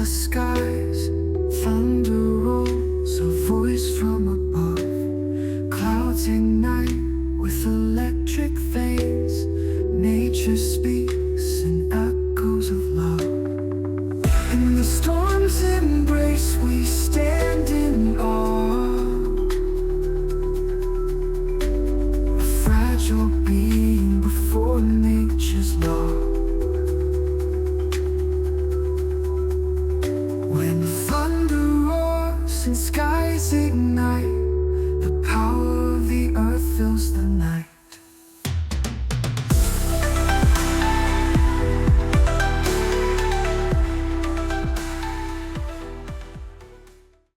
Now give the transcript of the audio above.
the skies. Thunder rolls, a voice from above. Clouds ignite with electric veins. Nature speaks in echoes of love. In the storm's embrace we stand in awe. A fragile being before nature's law. When thunder roars and skies ignite,